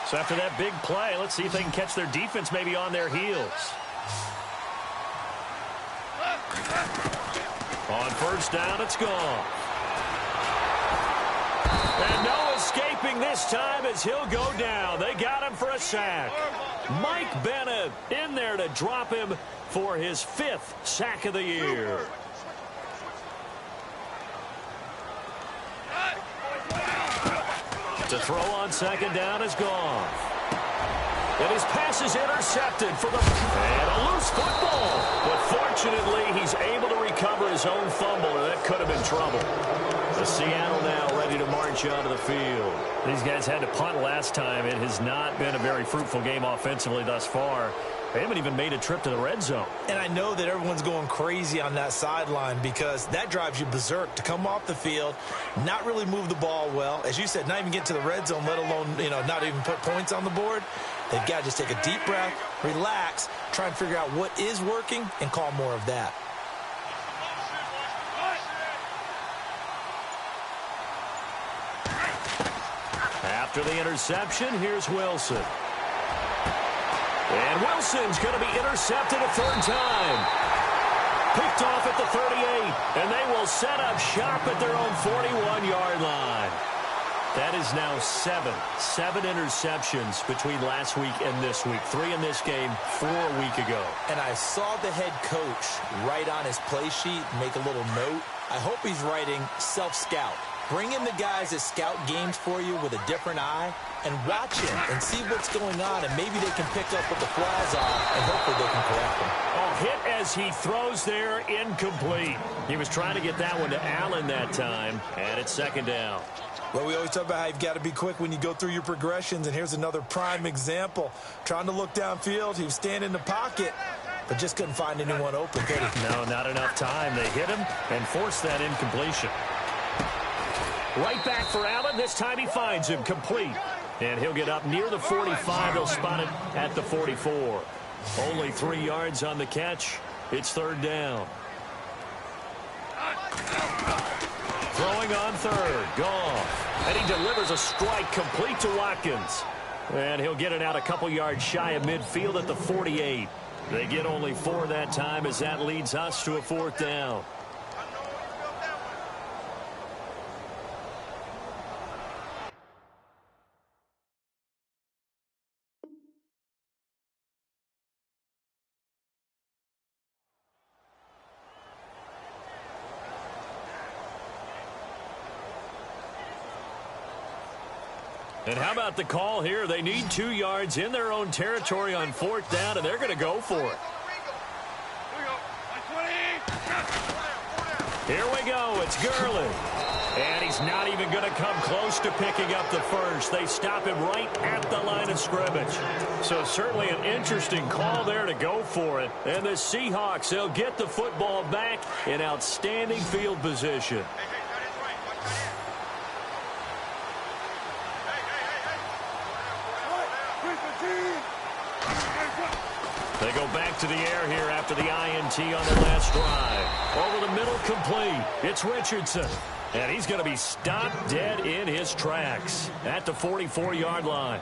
So after that big play, let's see if they can catch their defense maybe on their heels. On first down, it's gone. And no escaping this time as he'll go down. They got him for a sack. Mike Bennett in there to drop him for his 5th sack of the year. To throw on second down is gone. And his pass is intercepted for the... And a loose football. But fortunately, he's able to recover his own fumble, or that could have been trouble. The Seattle now ready to march onto the field. These guys had to punt last time. It has not been a very fruitful game offensively thus far. They haven't even made a trip to the red zone. And I know that everyone's going crazy on that sideline because that drives you berserk to come off the field, not really move the ball well. As you said, not even get to the red zone, let alone, not even put points on the board. They've got to just take a deep breath, relax, try and figure out what is working, and call more of that. After the interception, here's Wilson. And Wilson's going to be intercepted a 3rd time. Picked off at the 38, and they will set up shop at their own 41-yard line. That is now 7 interceptions between last week and this week. 3 in this game, 4 a week ago. And I saw the head coach write on his play sheet, make a little note. I hope he's writing self-scout. Bring in the guys that scout games for you with a different eye and watch him and see what's going on, and maybe they can pick up what the flaws are, and hopefully they can correct them. Oh, hit as he throws there, incomplete. He was trying to get that one to Allen that time, and it's second down. Well, we always talk about how you've got to be quick when you go through your progressions, and here's another prime example. Trying to look downfield, he was standing in the pocket, but just couldn't find anyone open, could he? No, not enough time. They hit him and forced that incompletion. Right back for Allen. This time he finds him complete. And he'll get up near the 45. They'll spot it at the 44. Only 3 yards on the catch. It's third down. Throwing on third. Goff. And he delivers a strike complete to Watkins. And he'll get it out a couple yards shy of midfield at the 48. They get only 4 that time as that leads us to a fourth down. And how about the call here? They need 2 yards in their own territory on fourth down, and they're going to go for it. Here we go. It's Gurley. And he's not even going to come close to picking up the first. They stop him right at the line of scrimmage. So certainly an interesting call there to go for it. And the Seahawks, they'll get the football back in outstanding field position. They go back to the air here after the INT on their last drive. Over the middle, complete. It's Richardson. And he's going to be stopped dead in his tracks at the 44-yard line.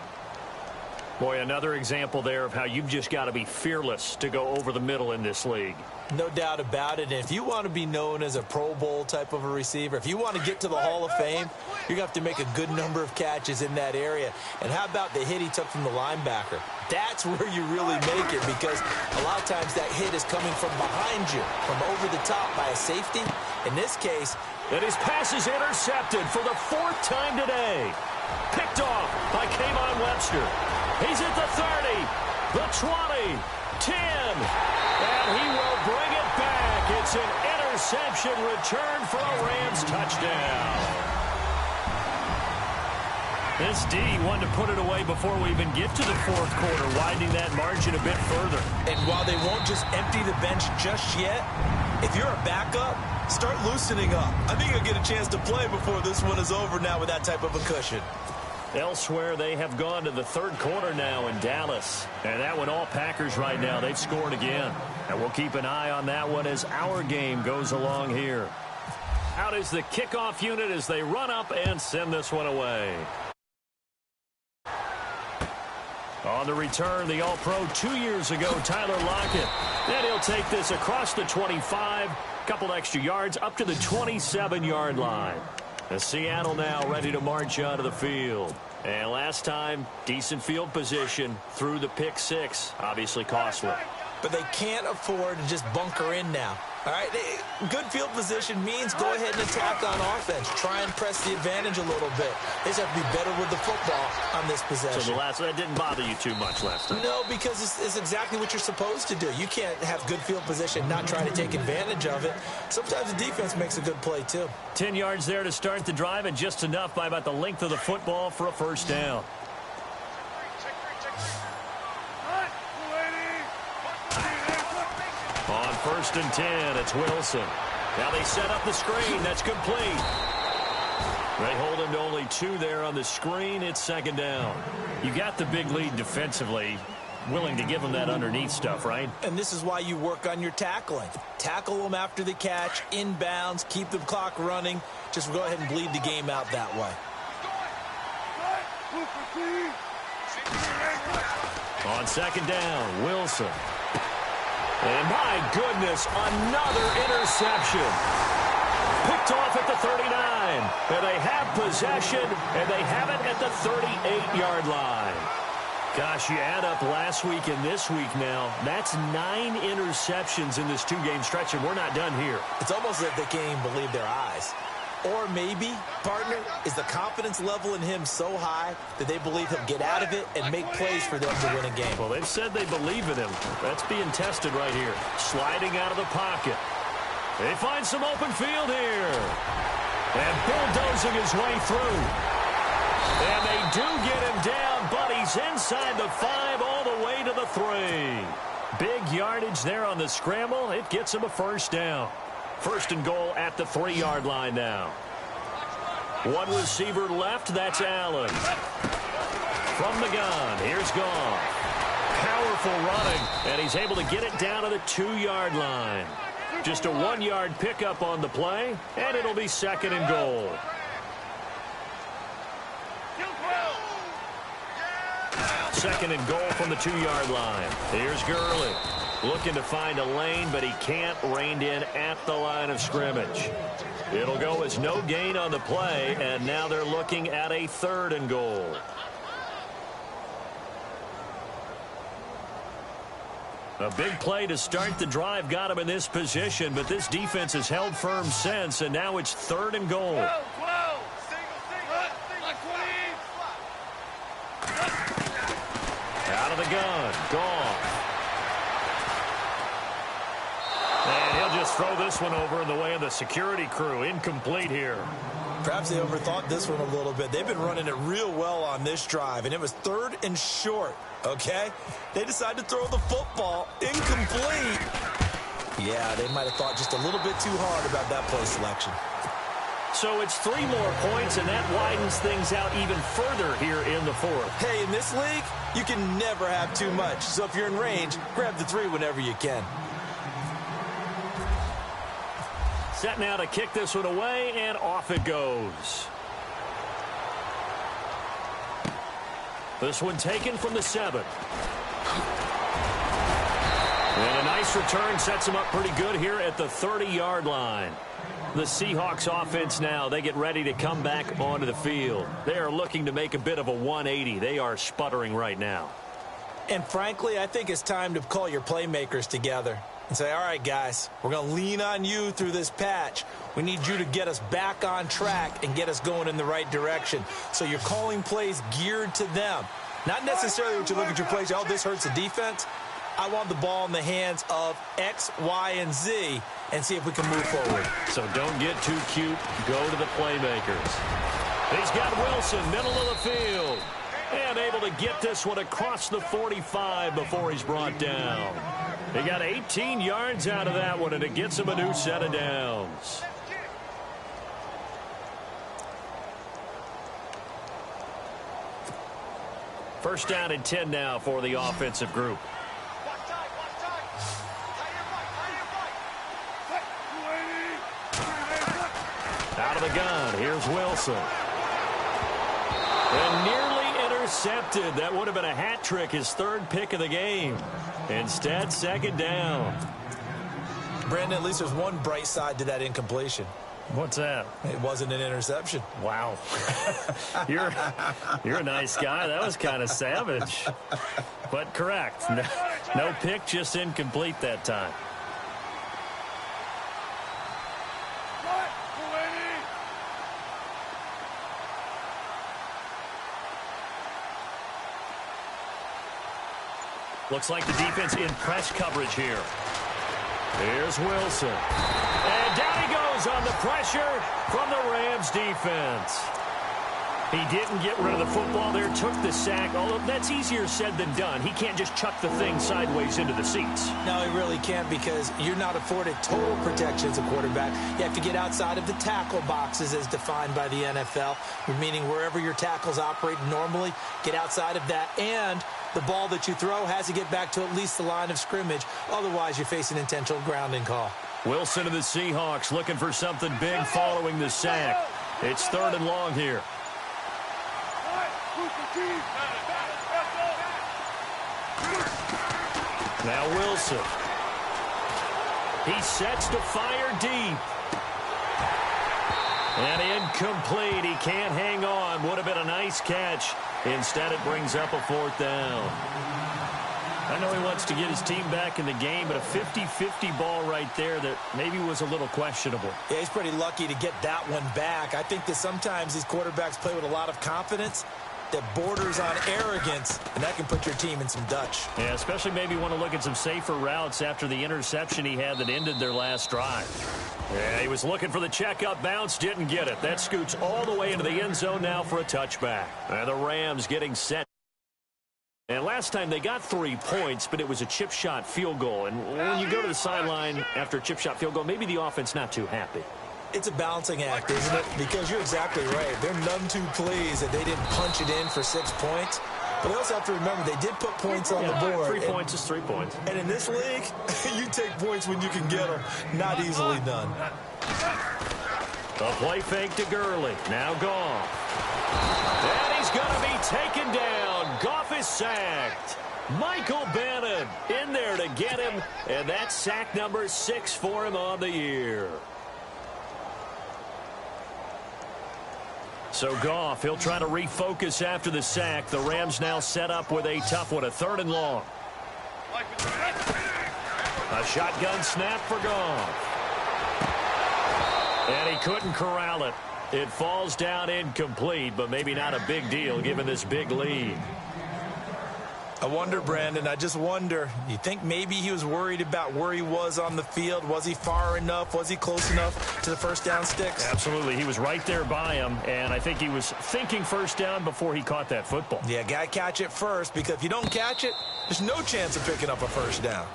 Boy, another example there of how you've just got to be fearless to go over the middle in this league. No doubt about it. And if you want to be known as a Pro Bowl type of a receiver, if you want to get to the Hall of Fame, you're going to have to make a good number of catches in that area. And how about the hit he took from the linebacker? That's where you really make it, because a lot of times that hit is coming from behind you, from over the top by a safety. In this case, and his pass is intercepted for the 4th time today. Picked off by Kayvon Webster. He's at the 30, the 20, 10, and he will bring it back. It's an interception return for a Rams touchdown. This D wanted to put it away before we even get to the fourth quarter, widening that margin a bit further. And while they won't just empty the bench just yet, if you're a backup, start loosening up. I think you'll get a chance to play before this one is over now with that type of a cushion. Elsewhere, they have gone to the third quarter now in Dallas. And that one all Packers right now. They've scored again. And we'll keep an eye on that one as our game goes along here. Out is the kickoff unit as they run up and send this one away. On the return, the All-Pro 2 years ago, Tyler Lockett. And he'll take this across the 25, couple extra yards up to the 27-yard line. And Seattle now ready to march onto the field. And last time, decent field position through the pick 6. Obviously costly. But they can't afford to just bunker in now. All right, good field position means go ahead and attack on offense. Try and press the advantage a little bit. They just have to be better with the football on this possession. So that didn't bother you too much last time? No, because it's exactly what you're supposed to do. You can't have good field position, not try to take advantage of it. Sometimes the defense makes a good play, too. 10 yards there to start the drive, and just enough by about the length of the football for a first down. On 1st and 10, it's Wilson. Now they set up the screen. That's complete. They hold him to only 2 there on the screen. It's second down. You got the big lead defensively. Willing to give them that underneath stuff, right? And this is why you work on your tackling. Tackle them after the catch, inbounds, keep the clock running. Just go ahead and bleed the game out that way. On second down, Wilson. And my goodness, another interception. Picked off at the 39. And they have possession, and they have it at the 38-yard line. Gosh, you add up last week and this week now, that's 9 interceptions in this 2-game stretch, and we're not done here. It's almost like they can't even believe their eyes. Or maybe, partner, is the confidence level in him so high that they believe he'll get out of it and make plays for them to win a game. Well, they've said they believe in him. That's being tested right here. Sliding out of the pocket. They find some open field here. And bulldozing his way through. And they do get him down, but he's inside the 5 all the way to the 3. Big yardage there on the scramble. It gets him a first down. First and goal at the 3-yard line now. One receiver left. That's Allen. From the gun, here's Goff. Powerful running, and he's able to get it down to the 2-yard line. Just a 1-yard pickup on the play, and it'll be second and goal. Second and goal from the 2-yard line. Here's Gurley. Looking to find a lane, but he can't. Reined in at the line of scrimmage. It'll go as no gain on the play, and now they're looking at a third and goal. A big play to start the drive got him in this position, but this defense has held firm since, and now it's third and goal. Out of the gun, Goff. And he'll just throw this one over in the way of the security crew. Incomplete here. Perhaps they overthought this one a little bit. They've been running it real well on this drive, and it was third and short, okay? They decided to throw the football incomplete. Yeah, they might have thought just a little bit too hard about that play selection. So it's 3 more points, and that widens things out even further here in the 4th. Hey, in this league, you can never have too much. So if you're in range, grab the 3 whenever you can. Set now to kick this one away, and off it goes. This one taken from the 7. And a nice return sets him up pretty good here at the 30-yard line. The Seahawks offense now, they get ready to come back onto the field. They are looking to make a bit of a 180. They are sputtering right now. And frankly, I think it's time to call your playmakers together and say, all right, guys, we're going to lean on you through this patch. We need you to get us back on track and get us going in the right direction. So you're calling plays geared to them. Not necessarily what you look at your plays, oh, this hurts the defense. I want the ball in the hands of X, Y, and Z and see if we can move forward. So don't get too cute. Go to the playmakers. He's got Wilson, middle of the field. And able to get this one across the 45 before he's brought down. He got 18 yards out of that one, and it gets him a new set of downs. First down and 10 now for the offensive group. Out of the gun, here's Wilson. And nearly intercepted. That would have been a hat trick, his 3rd pick of the game. Instead, second down. Brandon, at least there's one bright side to that incompletion. What's that? It wasn't an interception. Wow. You're a nice guy. That was kind of savage. But correct. No pick, just incomplete that time. Looks like the defense in press coverage here. Here's Wilson. And down he goes on the pressure from the Rams defense. He didn't get rid of the football there, took the sack, although that's easier said than done. He can't just chuck the thing sideways into the seats. No, he really can't, because you're not afforded total protection as a quarterback. You have to get outside of the tackle boxes as defined by the NFL, meaning wherever your tackles operate normally, get outside of that, and the ball that you throw has to get back to at least the line of scrimmage. Otherwise, you're facing an intentional grounding call. Wilson of the Seahawks looking for something big following the sack. It's 3rd and long here. Now Wilson. He sets to fire deep. And incomplete. He can't hang on. Would have been a nice catch. Instead, it brings up a 4th down. I know he wants to get his team back in the game, but a 50-50 ball right there that maybe was a little questionable. Yeah, he's pretty lucky to get that one back. I think that sometimes these quarterbacks play with a lot of confidence that borders on arrogance, and that can put your team in some Dutch. Yeah, especially maybe want to look at some safer routes after the interception he had that ended their last drive. Yeah, he was looking for the checkup bounce, didn't get it. That scoots all the way into the end zone now for a touchback. And the Rams getting set. And last time they got 3 points, but it was a chip shot field goal. And when you go to the sideline after a chip shot field goal, maybe the offense not too happy. It's a balancing act, isn't it? Because you're exactly right. They're none too pleased that they didn't punch it in for 6 points. But they also have to remember they did put points on the board. 3 points is 3 points. And in this league, you take points when you can get them. Not easily done. A play fake to Gurley. Now Goff. And he's going to be taken down. Goff is sacked. Michael Bannon in there to get him. And that's sack number 6 for him on the year. So Goff, he'll try to refocus after the sack. The Rams now set up with a tough one, a 3rd and long. A shotgun snap for Goff. And he couldn't corral it. It falls down incomplete, but maybe not a big deal given this big lead. I wonder, Brandon, I just wonder, you think maybe he was worried about where he was on the field? Was he far enough? Was he close enough to the first down sticks? Absolutely. He was right there by him, and I think he was thinking first down before he caught that football. Yeah, got to catch it first, because if you don't catch it, there's no chance of picking up a first down.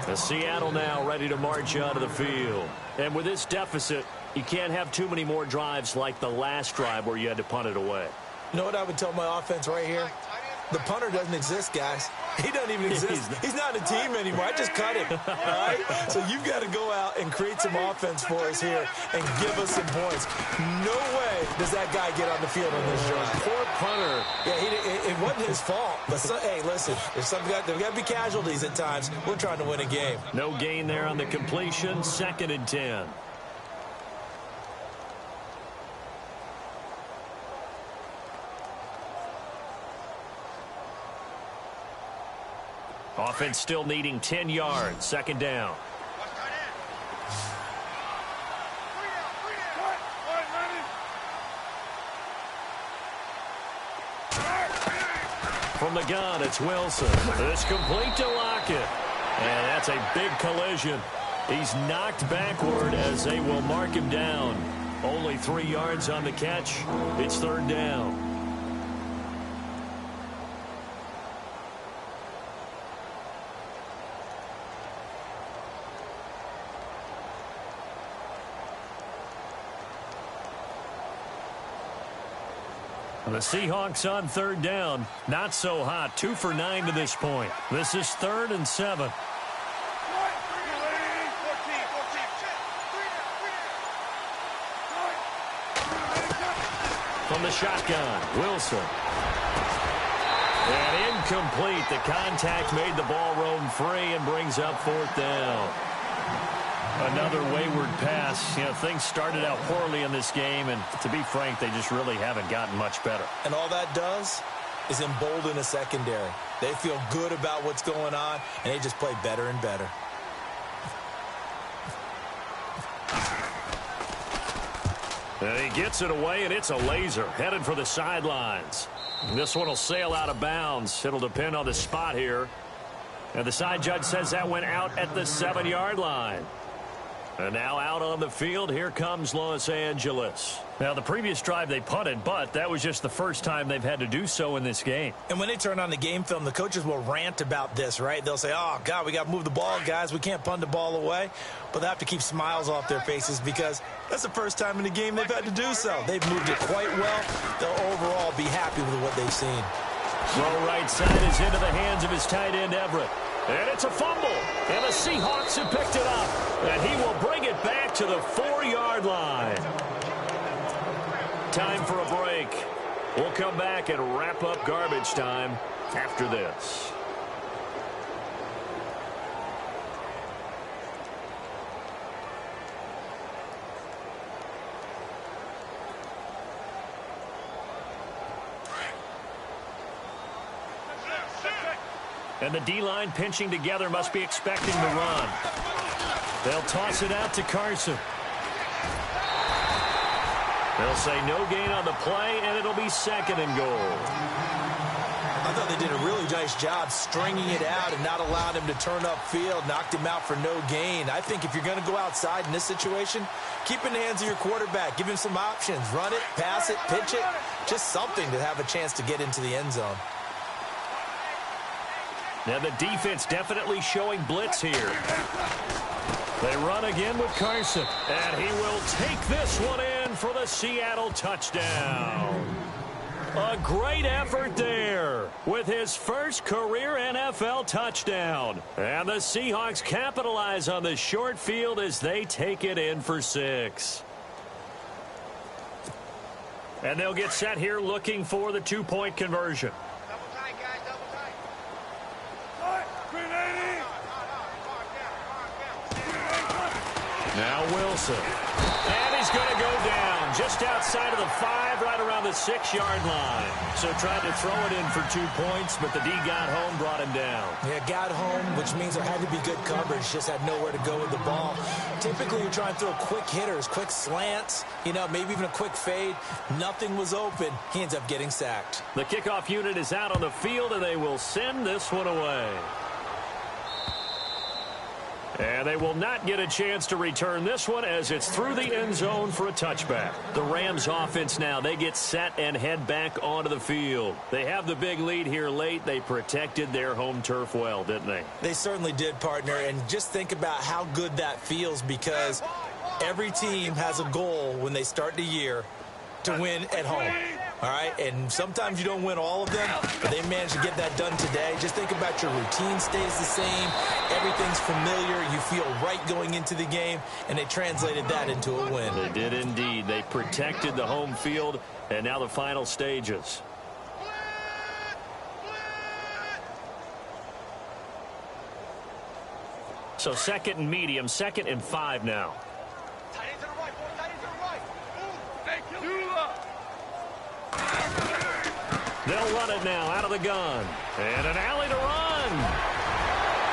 The Seattle now ready to march onto the field. And with this deficit, you can't have too many more drives like the last drive where you had to punt it away. You know what I would tell my offense right here? The punter doesn't exist, guys. He doesn't even exist. He's not a team anymore. I just cut him. All right? So you've got to go out and create some offense for us here and give us some points. No way does that guy get on the field on this drive. Poor punter. Yeah, it wasn't his fault. But, hey, listen, there's got to be casualties at times. We're trying to win a game. No gain there on the completion. 2nd and 10. Offense still needing 10 yards. 2nd down. From the gun, it's Wilson. It's complete to Lockett. And that's a big collision. He's knocked backward as they will mark him down. Only 3 yards on the catch. It's 3rd down. The Seahawks on 3rd down. Not so hot. 2 for 9 to this point. This is 3rd and 7. From the shotgun, Wilson. And incomplete. The contact made the ball roam free and brings up 4th down. Another wayward pass. You know, things started out poorly in this game, and to be frank, they just really haven't gotten much better. And all that does is embolden a secondary. They feel good about what's going on, and they just play better and better. And he gets it away, and it's a laser headed for the sidelines. This one will sail out of bounds. It'll depend on the spot here. And the side judge says that went out at the 7-yard line. And now out on the field, here comes Los Angeles. Now, the previous drive they punted, but that was just the first time they've had to do so in this game. And when they turn on the game film, the coaches will rant about this, right? They'll say, oh, God, we got to move the ball, guys. We can't punt the ball away. But they have to keep smiles off their faces because that's the first time in the game they've had to do so. They've moved it quite well. They'll overall be happy with what they've seen. Throw right side is into the hands of his tight end, Everett. And it's a fumble. And the Seahawks have picked it up. And he will bring it back to the 4-yard line. Time for a break. We'll come back and wrap up garbage time after this. And the D-line pinching together must be expecting the run. They'll toss it out to Carson. They'll say no gain on the play, and it'll be second and goal. I thought they did a really nice job stringing it out and not allowing him to turn upfield, knocked him out for no gain. I think if you're going to go outside in this situation, keep it in the hands of your quarterback. Give him some options. Run it, pass it, pitch it. Just something to have a chance to get into the end zone. Now the defense definitely showing blitz here. They run again with Carson, and he will take this one in for the Seattle touchdown. A great effort there with his first career NFL touchdown. And the Seahawks capitalize on the short field as they take it in for 6. And they'll get set here looking for the 2-point conversion. Now Wilson. And he's going to go down just outside of the 5, right around the 6-yard line. So tried to throw it in for 2 points, but the D got home, brought him down. Yeah, got home, which means there had to be good coverage. Just had nowhere to go with the ball. Typically, you're trying to throw quick hitters, quick slants, maybe even a quick fade. Nothing was open. He ends up getting sacked. The kickoff unit is out on the field, and they will send this one away. And they will not get a chance to return this one as it's through the end zone for a touchback. The Rams offense now, they get set and head back onto the field. They have the big lead here late. They protected their home turf well, didn't they? They certainly did, partner. And just think about how good that feels, because every team has a goal when they start the year to win at home. All right, and sometimes you don't win all of them, but they managed to get that done today. Just think about your routine stays the same. Everything's familiar. You feel right going into the game, and they translated that into a win. They did indeed. They protected the home field, and now the final stages. So 2nd and medium, 2nd and 5 now. They'll run it now out of the gun. And an alley to run.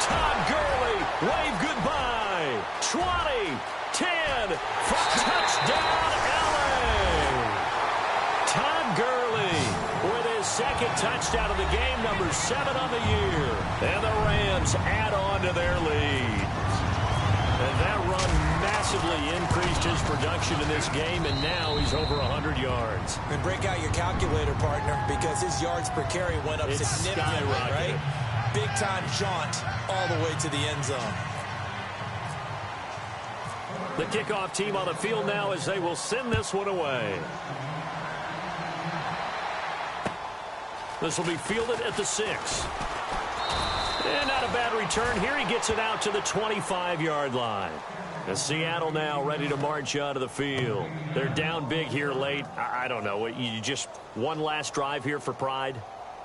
Todd Gurley, wave goodbye. 20, 10, for touchdown, LA. Todd Gurley with his 2nd touchdown of the game, number 7 on the year. And the Rams add on to their lead. And that run massively increased his production in this game, and now he's over 100 yards. And break out your calculator, partner, because his yards per carry went up significantly, right? Big-time jaunt all the way to the end zone. The kickoff team on the field now as they will send this one away. This will be fielded at the 6. And not a bad return here. He gets it out to the 25-yard line. And Seattle now ready to march out of the field. They're down big here late. I don't know. You just one last drive here for pride?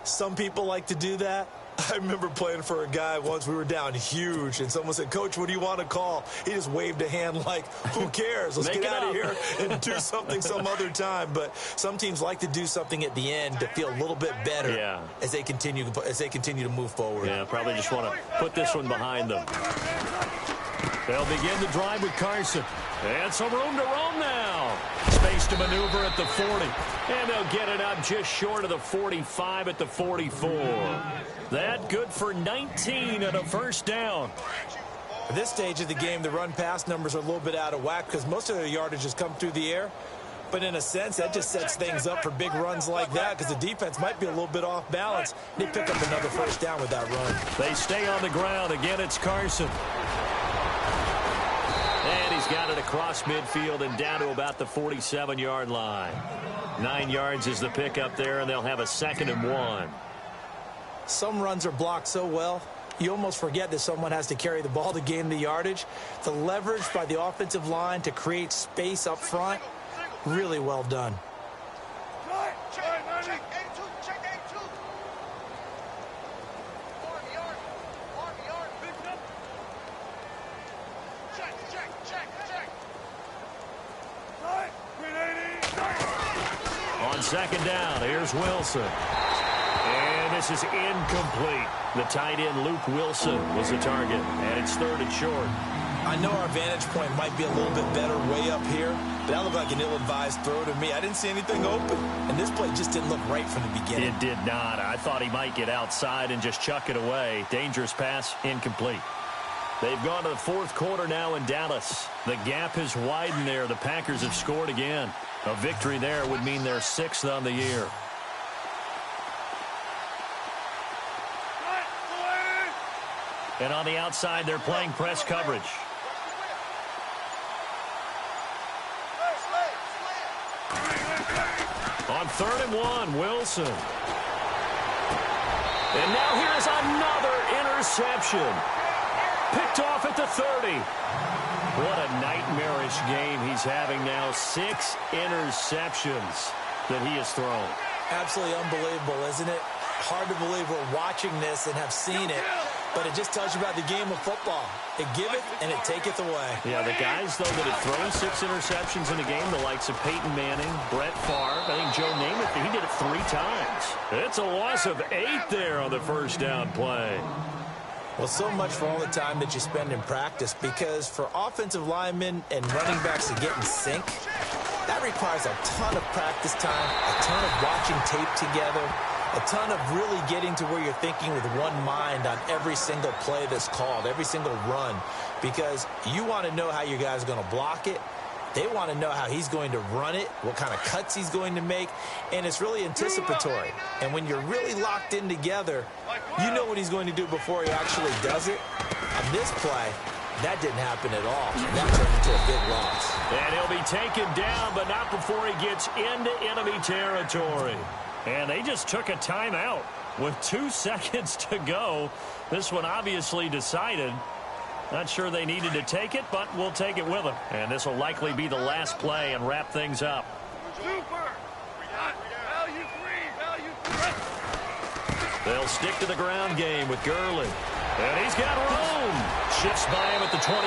Some people like to do that. I remember playing for a guy once. We were down huge, and someone said, "Coach, what do you want to call?" He just waved a hand like, who cares? Let's get out of here and do something some other time. But some teams like to do something at the end to feel a little bit better as they continue to move forward. Yeah, probably just want to put this one behind them. They'll begin the drive with Carson. And some room to roam now. Space to maneuver at the 40. And they'll get it up just short of the 45 at the 44. That good for 19 and a first down. At this stage of the game, the run-pass numbers are a little bit out of whack because most of their yardage has come through the air. But in a sense, that just sets things up for big runs like that because the defense might be a little bit off balance. They pick up another first down with that run. They stay on the ground. Again, it's Carson. And he's got it across midfield and down to about the 47-yard line. 9 yards is the pickup there, and they'll have a 2nd and 1. Some runs are blocked so well, you almost forget that someone has to carry the ball to gain the yardage. The leverage by the offensive line to create space up front, really well done. On 2nd down, here's Wilson. And this is incomplete. The tight end, Luke Wilson, was the target, and it's 3rd and short. I know our vantage point might be a little bit better way up here, but that looked like an ill-advised throw to me. I didn't see anything open, and this play just didn't look right from the beginning. It did not. I thought he might get outside and just chuck it away. Dangerous pass, incomplete. They've gone to the 4th quarter now in Dallas. The gap has widened there. The Packers have scored again. A victory there would mean they're 6th on the year. And on the outside, they're playing press coverage. On 3rd and 1, Wilson. And now here's another interception. Picked off at the 30. What a nightmarish game he's having now. 6 interceptions that he has thrown. Absolutely unbelievable, isn't it? Hard to believe we're watching this and have seen it, but it just tells you about the game of football. It giveth and it taketh away. Yeah, the guys, though, that have thrown 6 interceptions in a game, the likes of Peyton Manning, Brett Favre, I think Joe Namath, he did it 3 times. It's a loss of 8 there on the first down play. Well, so much for all the time that you spend in practice, because for offensive linemen and running backs to get in sync, that requires a ton of practice time, a ton of watching tape together, a ton of really getting to where you're thinking with one mind on every single play that's called, every single run, because you want to know how your guy's going to block it. They want to know how he's going to run it, what kind of cuts he's going to make, and it's really anticipatory. And when you're really locked in together, you know what he's going to do before he actually does it. On this play, that didn't happen at all. That turned into a big loss. And he'll be taken down, but not before he gets into enemy territory. And they just took a timeout with 2 seconds to go. This one obviously decided. Not sure they needed to take it, but we'll take it with them. And this will likely be the last play and wrap things up. They'll stick to the ground game with Gurley. And he's got room. Shifts by him at the 25.